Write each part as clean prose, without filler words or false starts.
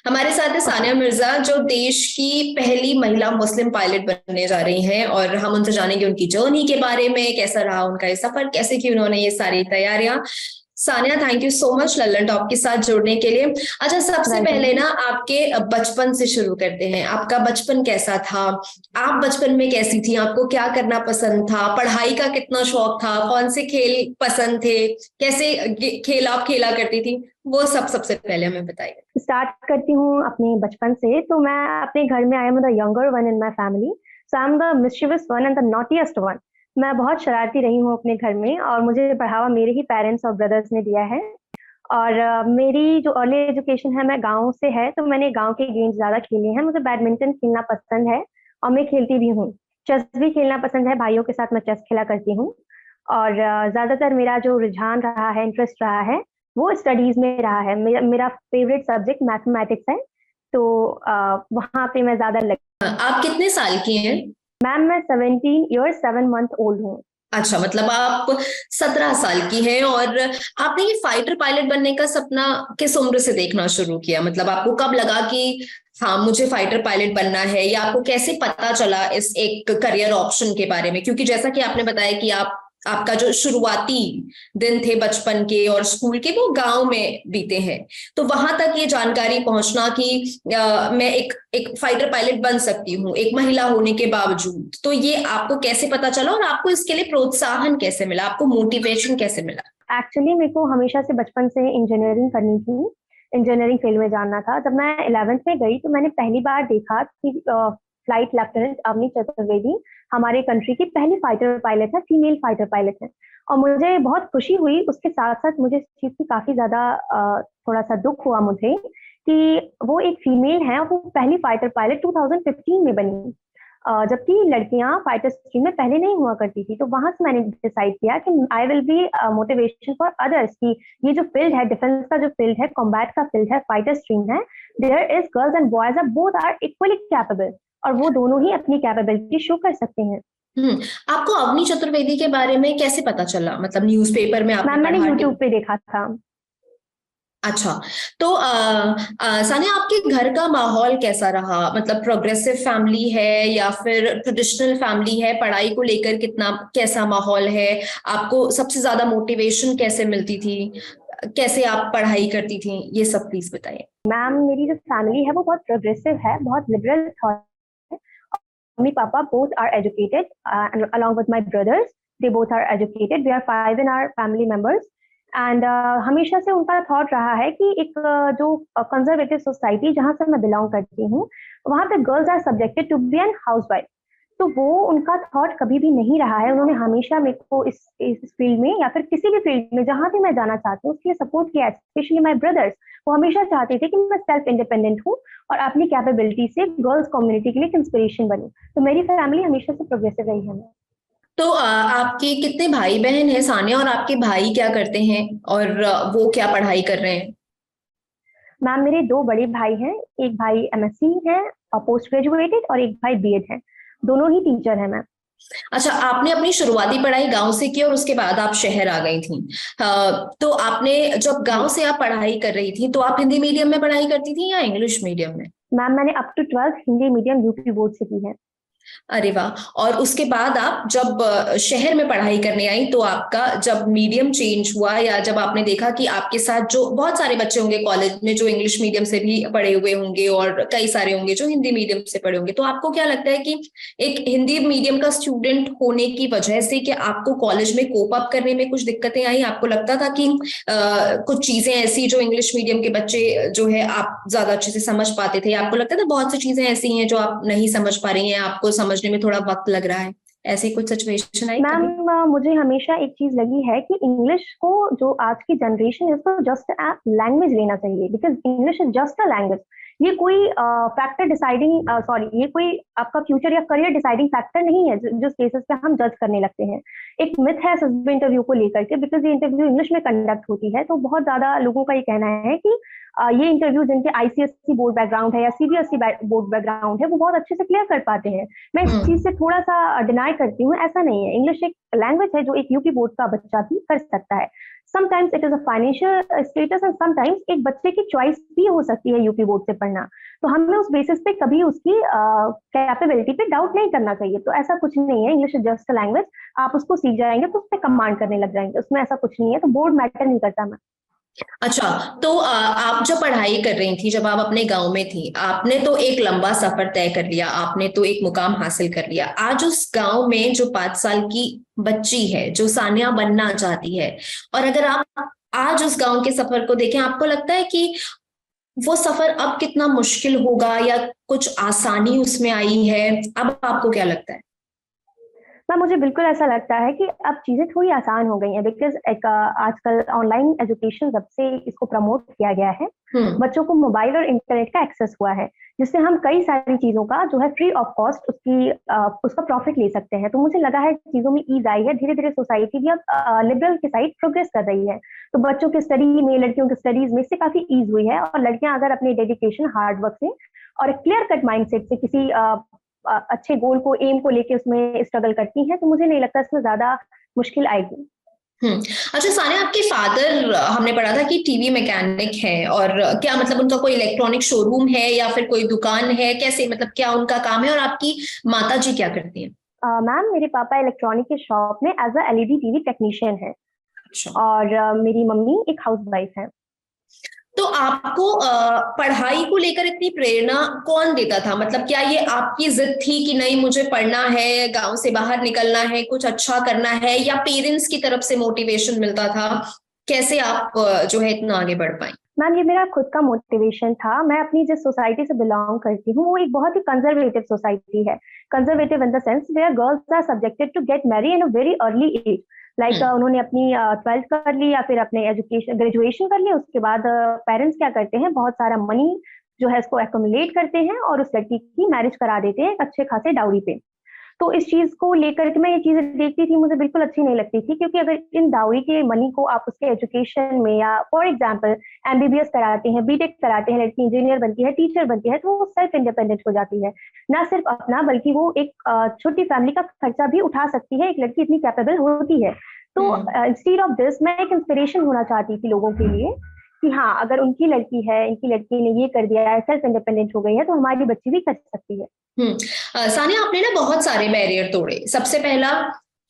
हमारे साथ है सानिया मिर्जा, जो देश की पहली महिला मुस्लिम पायलट बनने जा रही हैं, और हम उनसे जानेंगे उनकी जर्नी के बारे में, कैसा रहा उनका ये सफर, कैसे की उन्होंने ये सारी तैयारियां। Sania, thank you so much Lallan top के साथ जुड़ने के लिए। अच्छा, सबसे वेलकम। पहले ना आपके बचपन से शुरू करते हैं। आपका बचपन कैसा था? आप बचपन में कैसी थी? आपको क्या करना पसंद था? पढ़ाई का कितना शौक था? कौन से खेल पसंद थे? कैसे खेल आप खेला करती थी? वो सब सबसे पहले हमें बताइए। स्टार्ट करती हूँ अपने बचपन से। तो मैं अपने घर में I am the younger one in my family, so I am the mischievous one and the naughtiest one. मैं बहुत शरारती रही हूँ अपने घर में, और मुझे बढ़ावा मेरे ही पेरेंट्स और ब्रदर्स ने दिया है। और मेरी जो अर्ली एजुकेशन है, मैं गांव से है, तो मैंने गांव के गेम्स ज्यादा खेले हैं। मुझे बैडमिंटन खेलना पसंद है और मैं खेलती भी हूँ। चेस भी खेलना पसंद है, भाइयों के साथ मैं चेस खेला करती हूँ। और ज्यादातर मेरा जो रुझान रहा है, इंटरेस्ट रहा है, वो स्टडीज में रहा है। मेरा फेवरेट सब्जेक्ट मैथमेटिक्स है। तो वहाँ पे मैं ज्यादा लग। आप कितने साल की हैं? मैम, मैं 17 ईयर 7 मंथ ओल्ड हूँ। अच्छा, मतलब आप 17 साल की हैं, और आपने ये फाइटर पायलट बनने का सपना किस उम्र से देखना शुरू किया? मतलब आपको कब लगा कि हाँ, मुझे फाइटर पायलट बनना है, या आपको कैसे पता चला इस एक करियर ऑप्शन के बारे में? क्योंकि जैसा कि आपने बताया कि आपका जो शुरुआती दिन थे बचपन के और स्कूल के, वो गांव में बीते हैं। तो वहां तक ये जानकारी पहुंचना कि मैं एक एक फाइटर पायलट बन सकती हूँ एक महिला होने के बावजूद, तो ये आपको कैसे पता चला, और आपको इसके लिए प्रोत्साहन कैसे मिला, आपको मोटिवेशन कैसे मिला? एक्चुअली मेरे को हमेशा से बचपन से इंजीनियरिंग करनी थी, इंजीनियरिंग फील्ड में जानना था। जब मैं 11th में गई तो मैंने पहली बार देखा कि फ्लाइट लेफ्टिनेंट अवनी चतुर्वेदी हमारे कंट्री की पहली फाइटर पायलट है, फीमेल फाइटर पायलट है। और मुझे बहुत खुशी हुई। उसके साथ साथ मुझे इस चीज की काफी ज्यादा थोड़ा सा दुख हुआ मुझे कि वो एक फीमेल है और वो पहली फाइटर पायलट 2015 में बनी। जबकि लड़कियां फाइटर स्ट्रीम में पहले नहीं हुआ करती थी। तो वहां से मैंने डिसाइड किया कि I will be motivation for others कि ये जो फील्ड है, डिफेंस का जो फील्ड है, कॉम्बैट का फील्ड है, फाइटर स्ट्रीम है, there is girls and boys are both are equally capable, और वो दोनों ही अपनी कैपेबिलिटी शो कर सकते हैं। हम्म। आपको अवनी चतुर्वेदी के बारे में कैसे पता चला? मतलब न्यूज़पेपर में आपने मैम, मैंने पढ़ा? यूट्यूब पे देखा था। अच्छा। तो सानिया, आपके घर का माहौल कैसा रहा? मतलब प्रोग्रेसिव फैमिली है या फिर ट्रेडिशनल फैमिली है? पढ़ाई को लेकर कितना कैसा माहौल है? आपको सबसे ज्यादा मोटिवेशन कैसे मिलती थी? कैसे आप पढ़ाई करती थी? ये सब प्लीज बताइए। मैम, मेरी जो फैमिली है वो बहुत प्रोग्रेसिव है, बहुत लिबरल थॉट है। Mummy papa both are educated, along with my brothers, they both are educated. We are five in our family members. And हमेशा से उनका थॉट रहा है कि एक जो कंजर्वेटिव सोसाइटी जहां से मैं बिलोंग करती हूँ, वहां पे girls are subjected to be an housewife. तो वो उनका थॉट कभी भी नहीं रहा है। उन्होंने हमेशा मेरे को इस फील्ड में या फिर किसी भी फील्ड में जहां भी मैं जाना चाहती हूँ उसके लिए सपोर्ट किया, स्पेशली माई ब्रदर्स। वो हमेशा चाहते थे कि मैं सेल्फ इंडिपेंडेंट हूँ और अपनी कैपेबिलिटी से गर्ल्स कम्युनिटी के लिए इंस्पिरेशन बनूं। तो मेरी फैमिली हमेशा से प्रोग्रेसिव रही है। तो आपके कितने भाई बहन हैं सानिया, और आपके भाई क्या करते हैं, और वो क्या पढ़ाई कर रहे हैं? मैम, मेरे दो बड़े भाई हैं। एक भाई एमएससी है और पोस्ट ग्रेजुएटेड, और एक भाई बीएड है। दोनों ही टीचर है मैम। अच्छा, आपने अपनी शुरुआती पढ़ाई गांव से की और उसके बाद आप शहर आ गई थी। तो आपने जब गांव जी से आप पढ़ाई कर रही थी, तो आप हिंदी मीडियम में पढ़ाई करती थी या इंग्लिश मीडियम में? मैम, मैंने up to 12th Hindi medium UP board से की है। अरे वाह! और उसके बाद आप जब शहर में पढ़ाई करने आई, तो आपका जब मीडियम चेंज हुआ, या जब आपने देखा कि आपके साथ जो बहुत सारे बच्चे होंगे कॉलेज में जो इंग्लिश मीडियम से भी पढ़े हुए होंगे, और कई सारे होंगे जो हिंदी मीडियम से पढ़े होंगे, तो आपको क्या लगता है कि एक हिंदी मीडियम का स्टूडेंट होने की वजह से कि आपको कॉलेज में कोप अप करने में कुछ दिक्कतें आई? आपको लगता था कि कुछ चीजें ऐसी जो इंग्लिश मीडियम के बच्चे जो है आप ज्यादा अच्छे से समझ पाते थे, आपको लगता था बहुत सी चीजें ऐसी हैं जो आप नहीं समझ पा रही हैं, आपको समझने में थोड़ा वक्त लग रहा है? ऐसी कुछ सिचुएशन आई मैम, कभी? मुझे हमेशा एक चीज लगी है कि इंग्लिश को जो आज की जनरेशन है उसको जस्ट अ लैंग्वेज लेना चाहिए, because English is just a language. ये कोई फैक्टर डिसाइडिंग, सॉरी, ये कोई आपका फ्यूचर या करियर डिसाइडिंग फैक्टर नहीं है जो केसेस पे हम जज करने लगते हैं। एक मिथ है सभी इंटरव्यू को लेकर के, बिकॉज ये इंटरव्यू इंग्लिश में कंडक्ट होती है, तो बहुत ज्यादा लोगों का ये कहना है कि ये इंटरव्यू जिनके आईसीएससी बोर्ड बैकग्राउंड है या सीबीएसई बोर्ड बैकग्राउंड है वो बहुत अच्छे से क्लियर कर पाते हैं। मैं इस चीज हम्म। से थोड़ा सा डिनाई करती हूँ। ऐसा नहीं है, इंग्लिश एक लैंग्वेज है जो एक यूपी बोर्ड का बच्चा भी कर सकता है। Sometimes it is a financial status and sometimes एक बच्चे की चॉइस भी हो सकती है यूपी बोर्ड से पढ़ना। तो हमें उस बेसिस पे कभी उसकी कैपेबिलिटी पे डाउट नहीं करना चाहिए। तो ऐसा कुछ नहीं है, English is just a language, आप उसको सीख जाएंगे तो उस पर कमांड करने लग जाएंगे, उसमें ऐसा कुछ नहीं है। तो बोर्ड मैटर नहीं करता मैम। अच्छा, तो आप जब पढ़ाई कर रही थी, जब आप अपने गांव में थी, आपने तो एक लंबा सफर तय कर लिया, आपने तो एक मुकाम हासिल कर लिया। आज उस गांव में जो 5 साल की बच्ची है, जो सानिया बनना चाहती है, और अगर आप आज उस गांव के सफर को देखें, आपको लगता है कि वो सफर अब कितना मुश्किल होगा या कुछ आसानी उसमें आई है? अब आपको क्या लगता है? मैम मुझे बिल्कुल ऐसा लगता है कि अब चीजें थोड़ी आसान हो गई हैं, बिकॉज एक आजकल ऑनलाइन एजुकेशन जब से इसको प्रमोट किया गया है, बच्चों को मोबाइल और इंटरनेट का एक्सेस हुआ है, जिससे हम कई सारी चीजों का जो है फ्री ऑफ कॉस्ट उसका प्रॉफिट ले सकते हैं। तो मुझे लगा है चीजों में ईज आई है, धीरे धीरे सोसाइटी भी अब लिबरल की साइड प्रोग्रेस कर रही है। तो बच्चों की स्टडी में, लड़कियों की स्टडीज में इससे काफी ईज हुई है, और लड़कियां अगर अपने डेडिकेशन, हार्ड वर्क से और एक क्लियर कट माइंडसेट से किसी अच्छे गोल को, एम को लेके उसमें स्ट्रगल करती हैं, तो मुझे नहीं लगता इसमें ज्यादा मुश्किल आएगी। अच्छा सानिया, आपके फादर, हमने पढ़ा था कि टीवी मैकेनिक है, और क्या मतलब उनका कोई इलेक्ट्रॉनिक शोरूम है या फिर कोई दुकान है, कैसे, मतलब क्या उनका काम है? और आपकी माता जी क्या करती हैं? मैम मेरे पापा इलेक्ट्रॉनिक के शॉप में as a LED TV technician है, अच्छा। और मेरी मम्मी एक हाउस वाइफ है। तो आपको पढ़ाई को लेकर इतनी प्रेरणा कौन देता था? मतलब क्या ये आपकी जिद थी कि नहीं मुझे पढ़ना है, गांव से बाहर निकलना है, कुछ अच्छा करना है, या पेरेंट्स की तरफ से मोटिवेशन मिलता था? कैसे आप जो है इतना आगे बढ़ पाए? मैम ये मेरा खुद का मोटिवेशन था। मैं अपनी जिस सोसाइटी से बिलोंग करती हूँ वो एक बहुत ही कंजर्वेटिव सोसाइटी है। Conservative in the sense where girls are subjected to get marry in a very early age. Like उन्होंने अपनी 12th कर ली या फिर अपने एजुकेशन ग्रेजुएशन कर ली, उसके बाद पेरेंट्स क्या करते हैं, बहुत सारा मनी जो है इसको एक्युमुलेट करते हैं और उस लड़की की मैरिज करा देते हैं अच्छे खासे डाउरी पे। तो इस चीज को लेकर के मैं ये चीजें देखती थी, मुझे बिल्कुल अच्छी नहीं लगती थी, क्योंकि अगर इन डाउरी के मनी को आप उसके एजुकेशन में, या फॉर एग्जाम्पल एमबीबीएस कराते हैं, बीटेक कराते हैं, लड़की इंजीनियर बनती है, टीचर बनती है, तो वो सेल्फ इंडिपेंडेंट हो जाती है। ना सिर्फ अपना बल्कि वो एक छोटी फैमिली का खर्चा भी उठा सकती है, एक लड़की इतनी कैपेबल होती है। तो इंस्टीड ऑफ दिस मैं एक इंस्पिरेशन होना चाहती थी लोगों के लिए कि हाँ, अगर उनकी लड़की है, इनकी लड़की ने ये कर दिया है, सेल्फ इंडिपेंडेंट हो गई है, तो हमारी बच्ची भी कर सकती है। सानिया, आपने ना बहुत सारे बैरियर तोड़े। सबसे पहला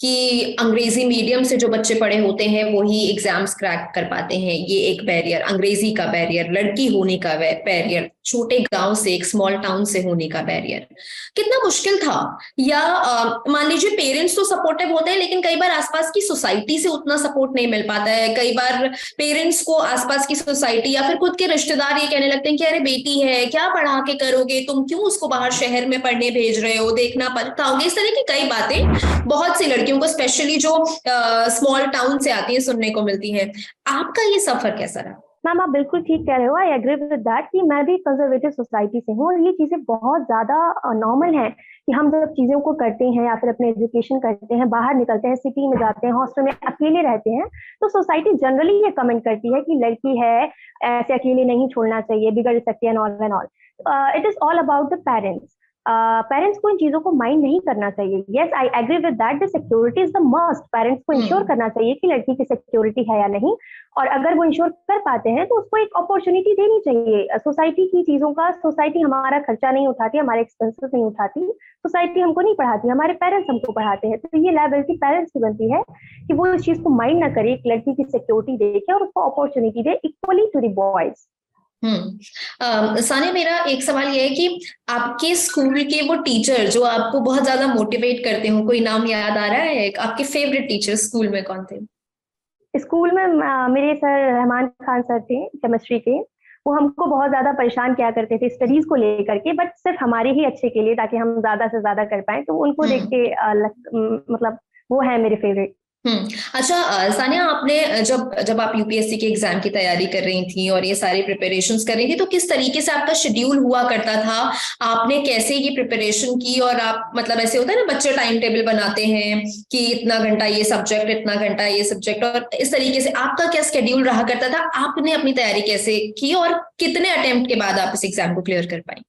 कि अंग्रेजी मीडियम से जो बच्चे पढ़े होते हैं वो ही एग्जाम्स क्रैक कर पाते हैं, ये एक बैरियर, अंग्रेजी का बैरियर, लड़की होने का बैरियर, छोटे गांव से, एक स्मॉल टाउन से होने का बैरियर। कितना मुश्किल था? या मान लीजिए पेरेंट्स तो सपोर्टिव होते हैं, लेकिन कई बार आसपास की सोसाइटी से उतना सपोर्ट नहीं मिल पाता है। कई बार पेरेंट्स को आसपास की सोसाइटी या फिर खुद के रिश्तेदार ये कहने लगते हैं कि अरे बेटी है, क्या पढ़ा के करोगे, तुम क्यों उसको बाहर शहर में पढ़ने भेज रहे हो, देखना पड़ता होगा। इस तरह की कई बातें बहुत सी लड़कियों को, स्पेशली जो स्मॉल टाउन से आती है, सुनने को मिलती है। आपका ये सफर कैसा रहा? मैम आप बिल्कुल ठीक कह रहे हो, आई एग्री विद दैट कि मैं भी कंजर्वेटिव सोसाइटी से हूँ, और ये चीजें बहुत ज्यादा नॉर्मल है कि हम जब चीजों को करते हैं या फिर अपने एजुकेशन करते हैं, बाहर निकलते हैं, सिटी में जाते हैं, हॉस्टल में अकेले रहते हैं, तो सोसाइटी जनरली ये कमेंट करती है कि लड़की है, ऐसे अकेले नहीं छोड़ना चाहिए, बिगड़ सकती है, and all and all. It is all about the parents. Parents को इन चीजों को माइंड नहीं करना चाहिए। Yes I agree with that, the security is the must. Parents को इंश्योर करना चाहिए कि लड़की की सिक्योरिटी है या नहीं, और अगर वो इंश्योर कर पाते हैं तो उसको एक अपॉर्चुनिटी देनी चाहिए। सोसाइटी की चीजों का, सोसाइटी हमारा खर्चा नहीं उठाती, हमारे एक्सपेंसेस नहीं उठाती, सोसाइटी हमको नहीं पढ़ाती, हमारे पेरेंट्स हमको पढ़ाते हैं। तो ये लायबिलिटी पेरेंट्स की बनती है कि वो इस चीज को माइंड ना करे, एक लड़की की सिक्योरिटी देखे और उसको अपॉर्चुनिटी दे equally to the boys. Sania, मेरा एक सवाल यह है कि आपके स्कूल के वो टीचर जो आपको बहुत ज्यादा मोटिवेट करते हो, कोई नाम याद आ रहा है? आपके फेवरेट टीचर स्कूल में कौन थे? स्कूल में मेरे सर रहमान खान सर थे, केमिस्ट्री के। वो हमको बहुत ज्यादा परेशान किया करते थे स्टडीज को लेकर के, बट सिर्फ हमारे ही अच्छे के लिए, ताकि हम ज्यादा से ज्यादा कर पाए। तो उनको देख के मतलब वो है मेरे फेवरेट। अच्छा सानिया, आपने जब जब आप यूपीएससी के एग्जाम की तैयारी कर रही थी और ये सारी प्रिपरेशंस कर रही थी, तो किस तरीके से आपका शेड्यूल हुआ करता था? आपने कैसे ये प्रिपरेशन की? और आप, मतलब ऐसे होता है ना, बच्चे टाइम टेबल बनाते हैं कि इतना घंटा ये सब्जेक्ट, इतना घंटा ये सब्जेक्ट, और इस तरीके से आपका क्या शेड्यूल रहा करता था? आपने अपनी तैयारी कैसे की और कितने अटेम्प्ट के बाद आप इस एग्जाम को क्लियर कर पाई?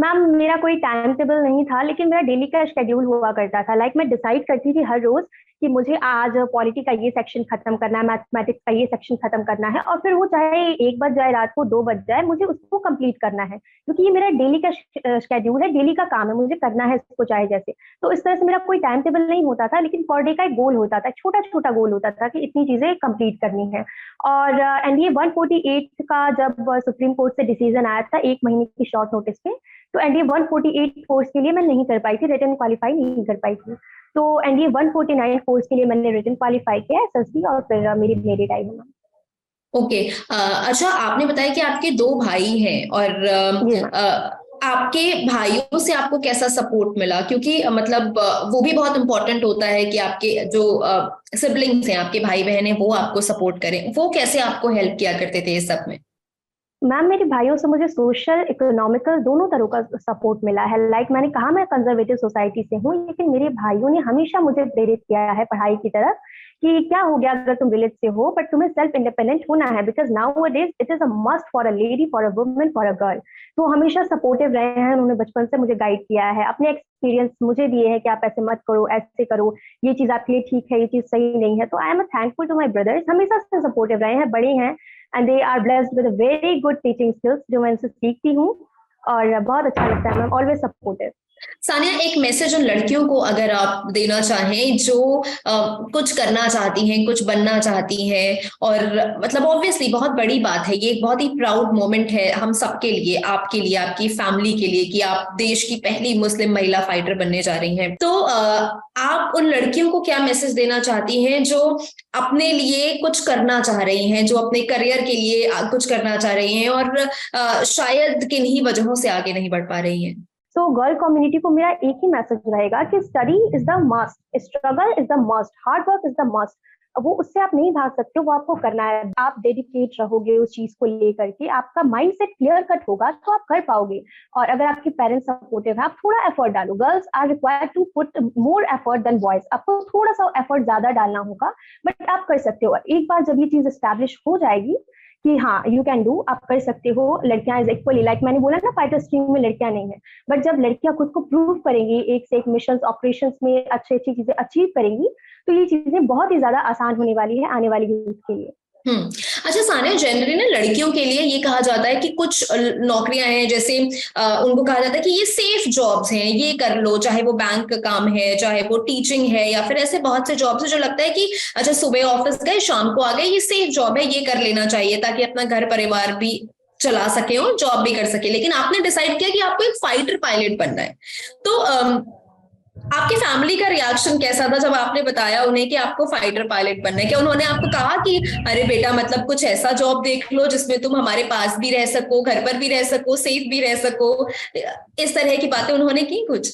मैम मेरा कोई टाइम टेबल नहीं था, लेकिन मेरा डेली का शेड्यूल हुआ करता था। लाइक मैं डिसाइड करती थी हर रोज कि मुझे आज पॉलिटी का ये सेक्शन खत्म करना है, मैथमेटिक्स का ये सेक्शन खत्म करना है, और फिर वो चाहे 1 बज जाए, रात को 2 बज जाए, मुझे उसको कंप्लीट करना है, क्योंकि ये मेरा डेली का शेड्यूल है, डेली का काम है, मुझे करना है इसको चाहे जैसे। तो इस तरह से मेरा कोई टाइम टेबल नहीं होता था, लेकिन पर डे का एक गोल होता था, छोटा छोटा गोल होता था कि इतनी चीजें कंप्लीट करनी है। और एनडीए 148 का जब सुप्रीम कोर्ट से डिसीजन आया था 1 महीने की शॉर्ट नोटिस पे, तो एनडीए 148 कोर्स के लिए मैं नहीं कर पाई थी, रिटन क्वालिफाई नहीं कर पाई थी। तो एनडीए 149 कोर्स के लिए मैंने रिटन क्वालिफाई किया एसएसबी, और फिर मेरी मेरिट आई है। ओके। अच्छा, आपने बताया कि आपके 2 भाई हैं और जी मैम। आपके भाइयों से आपको कैसा सपोर्ट मिला? क्योंकि मतलब वो भी बहुत इंपॉर्टेंट होता है कि आपके जो सिबलिंग्स हैं, आपके भाई बहन हैं, वो आपको सपोर्ट करें। वो कैसे आपको हेल्प किया करते थे इस सब में? मैम मेरे भाइयों से मुझे सोशल इकोनॉमिकल दोनों तरह का सपोर्ट मिला है। लाइक मैंने कहा मैं कंजर्वेटिव सोसाइटी से हूँ, लेकिन मेरे भाइयों ने हमेशा मुझे प्रेरित किया है पढ़ाई की तरफ, कि क्या हो गया अगर तुम रिलीज से हो, बट तुम्हें सेल्फ इंडिपेंडेंट होना है, because now days it is a must for a lady, for a woman, for a girl. तो हमेशा सपोर्टिव रहे हैं उन्होंने, बचपन से मुझे गाइड किया है, अपने एक्सपीरियंस मुझे दिए हैं कि आप ऐसे मत करो, ऐसे करो, ये चीज आपके लिए ठीक है, ये चीज सही नहीं है। तो I am thankful to my brothers, हमेशा से सपोर्टिव रहे हैं, बड़े हैं, and they are blessed with very good teaching skills जो मैं इनसे सीखती हूँ, और बहुत अच्छा लगता है। Ma'am always supportive. सानिया, एक मैसेज उन लड़कियों को अगर आप देना चाहें जो कुछ करना चाहती हैं, कुछ बनना चाहती हैं, और मतलब ऑब्वियसली बहुत बड़ी बात है, ये एक बहुत ही प्राउड मोमेंट है हम सबके लिए, आपके लिए, आपकी फैमिली के लिए, कि आप देश की पहली मुस्लिम महिला फाइटर बनने जा रही हैं। तो आप उन लड़कियों को क्या मैसेज देना चाहती हैं जो अपने लिए कुछ करना चाह रही हैं, जो अपने करियर के लिए कुछ करना चाह रही हैं और शायद किन्हीं वजहों से आगे नहीं बढ़ पा रही हैं? सो गर्ल कम्युनिटी को मेरा एक ही मैसेज रहेगा कि study is the must, struggle is the must, hard work is the must. वो उससे आप नहीं भाग सकते हो, वो आपको करना है। आप डेडिकेट रहोगे उस चीज को लेकर के, आपका माइंड सेट क्लियर कट होगा तो आप कर पाओगे। और अगर आपके पेरेंट्स सपोर्टिव है, आप थोड़ा एफर्ट डालो। Girls are required to put more effort than boys, आपको थोड़ा सा एफर्ट ज्यादा डालना होगा, बट आप कर सकते हो। एक बार जब ये चीज स्टैब्लिश हो जाएगी कि हाँ यू कैन डू, आप कर सकते हो, लड़कियां इज इक्वली, लाइक मैंने बोला ना फाइटर स्ट्रीम में लड़कियां नहीं है, बट जब लड़कियां खुद को प्रूव करेंगी, एक से एक मिशन ऑपरेशंस में अच्छी अच्छी चीजें अचीव करेंगी, तो ये चीजें बहुत ही ज्यादा आसान होने वाली है आने वाली यूथ के लिए। अच्छा सानिया, जनरली ना लड़कियों के लिए ये कहा जाता है कि कुछ नौकरियां हैं, जैसे उनको कहा जाता है कि ये सेफ जॉब्स हैं, ये कर लो, चाहे वो बैंक का काम है, चाहे वो टीचिंग है, या फिर ऐसे बहुत से जॉब्स है जो लगता है कि अच्छा सुबह ऑफिस गए, शाम को आ गए, ये सेफ जॉब है, ये कर लेना चाहिए ताकि अपना घर परिवार भी चला सके और जॉब भी कर सके। लेकिन आपने डिसाइड किया कि आपको एक फाइटर पायलट बनना है। तो आपके फैमिली का रिएक्शन कैसा था जब आपने बताया उन्हें कि आपको फाइटर पायलट बनना है? क्या उन्होंने आपको कहा कि अरे बेटा, मतलब कुछ ऐसा जॉब देख लो जिसमें तुम हमारे पास भी रह सको, घर पर भी रह सको, सेफ भी रह सको, इस तरह की बातें उन्होंने की कुछ?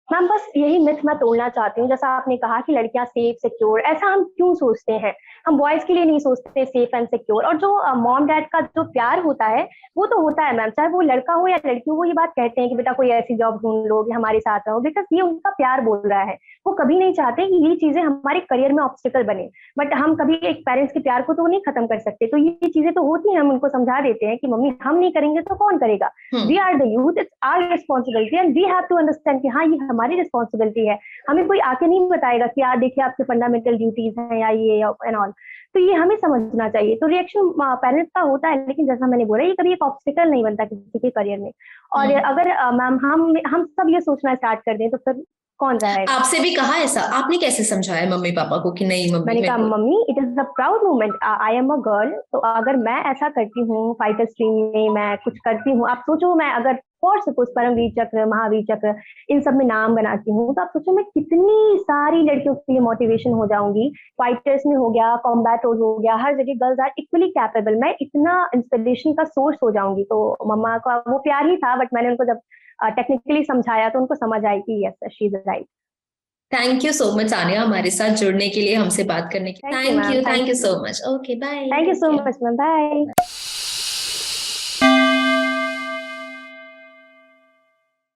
मैम बस यही मिथ मैं तोड़ना चाहती हूँ। जैसा आपने कहा कि लड़कियां सेफ सिक्योर, ऐसा हम क्यों सोचते हैं? हम बॉयज के लिए नहीं सोचते सेफ एंड सिक्योर। और जो मॉम डैड का जो प्यार होता है वो तो होता है मैम, चाहे वो लड़का हो या लड़की हो, वो ये बात कहते हैं कि बेटा कोई ऐसी जॉब ढूंढ लो कि हमारे साथ रहो, बिकॉज ये उनका प्यार बोल रहा है। वो कभी नहीं चाहते कि ये चीजें हमारे करियर में ऑब्स्टिकल बने, बट हम कभी एक पेरेंट्स के प्यार को तो नहीं खत्म कर सकते। तो ये चीजें तो होती हैं, हम उनको समझा देते हैं कि मम्मी हम नहीं करेंगे तो कौन करेगा? We are the youth, it's our responsibility and we have to understand कि हाँ ये हमारी रिस्पॉन्सिबिलिटी है। हमें कोई आके नहीं बताएगा कि यार देखिए आपके फंडामेंटल ड्यूटीज हैं या ये एंड ऑल। तो ये हमें समझना चाहिए। तो रिएक्शन पेरेंट्स का होता है, लेकिन जैसा मैंने बोला ये कभी एक ऑब्स्टिकल नहीं बनता किसी के करियर में। और अगर मैम हम सब ये सोचना स्टार्ट कर दें तो फिर कौन जाएगा? आपसे भी कहा ऐसा? आपने कैसे समझाया मम्मी पापा को कि नहीं मम्मी? मैंने कहा mummy it is the proud moment, I am a girl. तो अगर मैं ऐसा करती हूँ, फाइटर स्ट्रीम में मैं कुछ करती हूँ, आप सोचो मैं अगर फॉर सपोज परमवीर चक्र, महावीर चक्र, इन सब में नाम बनाती हूँ, तो आप सोचो मैं कितनी सारी लड़कियों के लिए मोटिवेशन हो जाऊंगी। फाइटर्स में हो गया, कॉम्बैट हो गया, हर जगह गर्ल्स आर इक्वली कैपेबल, मैं इतना इंस्पिरेशन का सोर्स हो जाऊंगी। तो मम्मा का वो प्यार ही था, बट मैंने उनको जब टेक्निकली समझाया तो उनको समझ आई कि yes she is right. Thank you so much Sania, हमारे साथ जुड़ने के लिए, हमसे बात करने के लिए। Thank you so much. Okay bye. Thank you so much ma'am, bye.